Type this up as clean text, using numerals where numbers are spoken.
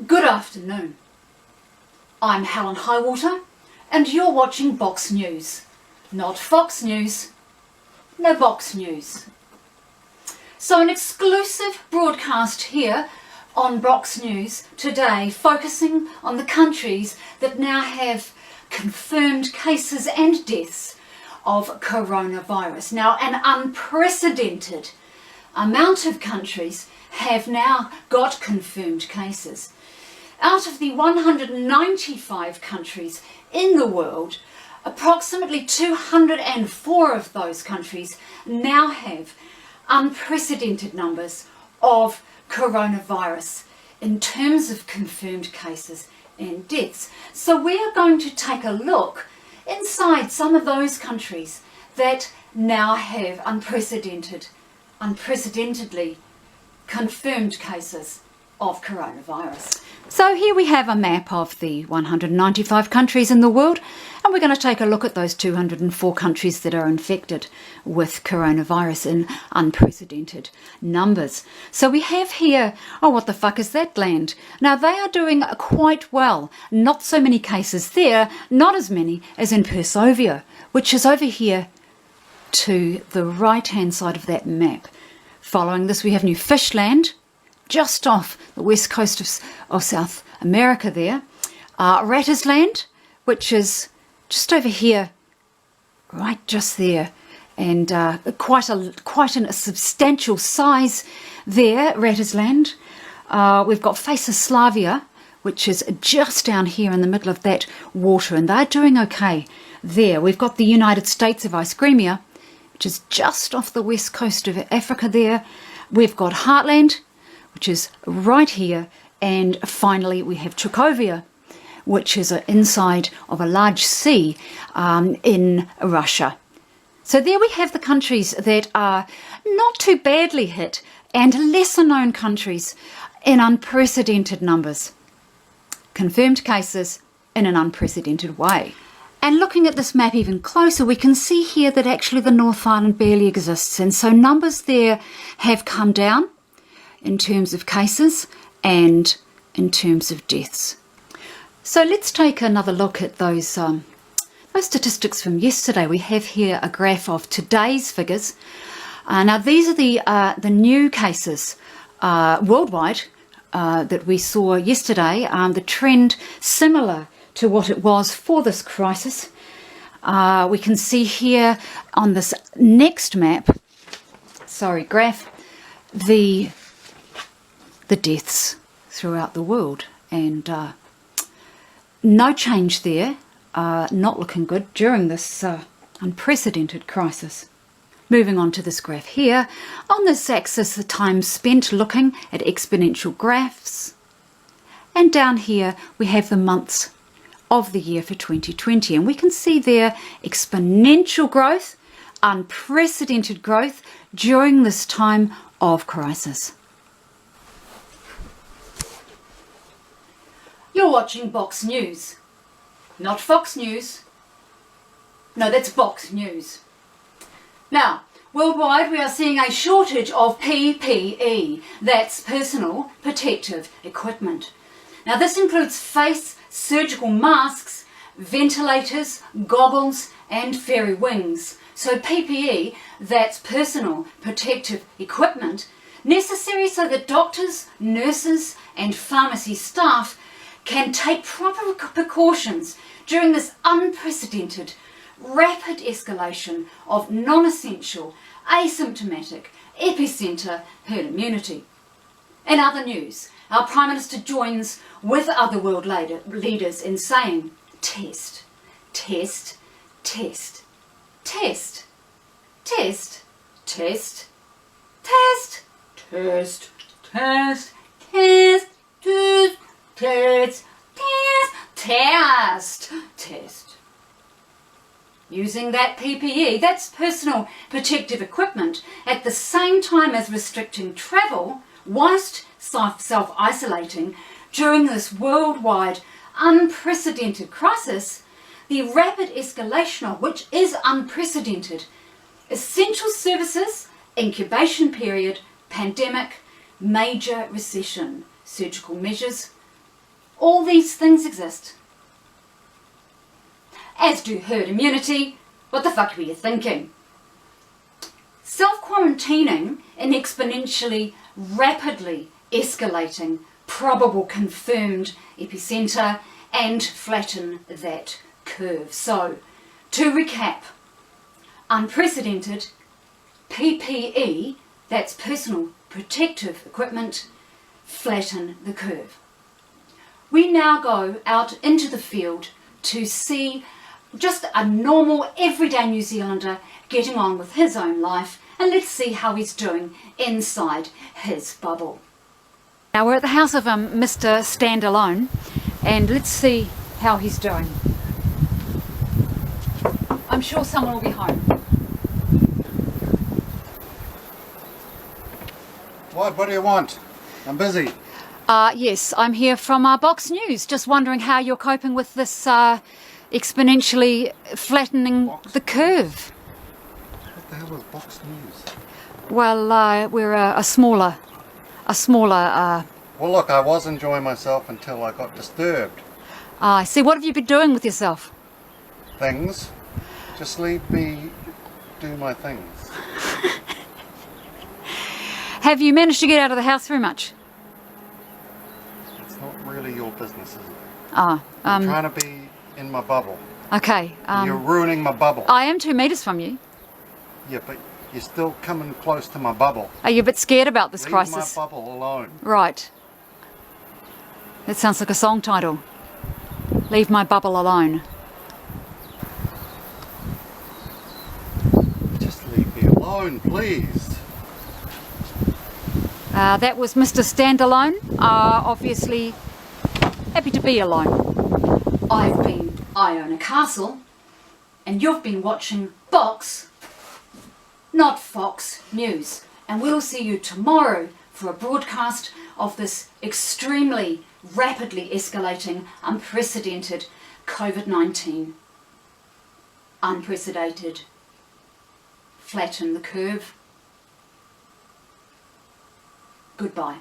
Good afternoon. I'm Helen Highwater and you're watching Box News. Not Fox News, no Box News. So an exclusive broadcast here on Box News today, focusing on the countries that now have confirmed cases and deaths of coronavirus. Now, an unprecedented amount of countries have now got confirmed cases. Out of the 195 countries in the world, approximately 204 of those countries now have unprecedented numbers of coronavirus in terms of confirmed cases and deaths. So we are going to take a look inside some of those countries that now have unprecedentedly confirmed cases of coronavirus. So here we have a map of the 195 countries in the world, and we're going to take a look at those 204 countries that are infected with coronavirus in unprecedented numbers. So we have here, oh, what the fuck is that land? Now they are doing quite well. Not so many cases there, not as many as in Persovia, which is over here to the right hand side of that map. Following this we have New Fishland, just off the west coast of South America there. Ratisland, which is just over here, right just there, and quite a substantial size there, Ratisland. We've got Slavia, which is just down here in the middle of that water, and they're doing okay there. We've got the United States of Icemia, which is just off the west coast of Africa there. We've got Heartland, which is right here, and finally we have Chukovia, which is inside of a large sea in Russia. So there we have the countries that are not too badly hit, and lesser known countries in unprecedented numbers. Confirmed cases in an unprecedented way. And looking at this map even closer, we can see here that actually the North Island barely exists, and so numbers there have come down in terms of cases and in terms of deaths. So let's take another look at those statistics from yesterday. We have here a graph of today's figures. Now these are the new cases worldwide that we saw yesterday. The trend similar to what it was for this crisis. We can see here on this next graph, the deaths throughout the world, and no change there, not looking good during this unprecedented crisis. Moving on to this graph here, on this axis the time spent looking at exponential graphs, and down here we have the months of the year for 2020, and we can see there exponential growth, unprecedented growth during this time of crisis. You're watching Box News, not Fox News. No, that's Box News. Now, worldwide we are seeing a shortage of PPE, that's personal protective equipment. Now this includes face surgical masks, ventilators, goggles and fairy wings. So PPE, that's personal protective equipment, necessary so that doctors, nurses and pharmacy staff can take proper precautions during this unprecedented, rapid escalation of non-essential, asymptomatic, epicenter herd immunity. In other news, our Prime Minister joins with other world leaders in saying, test, test, test, test, test, test, test, test, test, test, test, test, test, test. Using that PPE, that's personal protective equipment, at the same time as restricting travel whilst self-isolating during this worldwide unprecedented crisis, the rapid escalation of which is unprecedented. Essential services, incubation period, pandemic, major recession, surgical measures, All these things exist. As do herd immunity. What the fuck were you thinking? Self-quarantining in exponentially, rapidly escalating, probable confirmed epicentre and flatten that curve. So, to recap, unprecedented PPE, that's personal protective equipment, flatten the curve. We now go out into the field to see just a normal, everyday New Zealander getting on with his own life, and let's see how he's doing inside his bubble. Now we're at the house of Mr. Standalone, and let's see how he's doing. I'm sure someone will be home. What do you want? I'm busy. Yes, I'm here from Box News, just wondering how you're coping with this exponentially flattening the curve. What the hell is Box News? Well, we're a smaller. Well, look, I was enjoying myself until I got disturbed. I see. What have you been doing with yourself? Things. Just leave me do my things. Have you managed to get out of the house very much? It's not really your business, is it? I'm trying to be in my bubble. Okay. You're ruining my bubble. I am 2 metres from you. Yeah, but you're still coming close to my bubble. Are you a bit scared about this Leave crisis? my bubble alone. Right. That sounds like a song title. Leave my bubble alone. Just leave me alone, please. That was Mr. Standalone. Obviously happy to be alone. I've been Iona Castle, and you've been watching Box, not Fox News. And we'll see you tomorrow for a broadcast of this extremely rapidly escalating, unprecedented Covid-19. Unprecedented. Flatten the curve. Goodbye.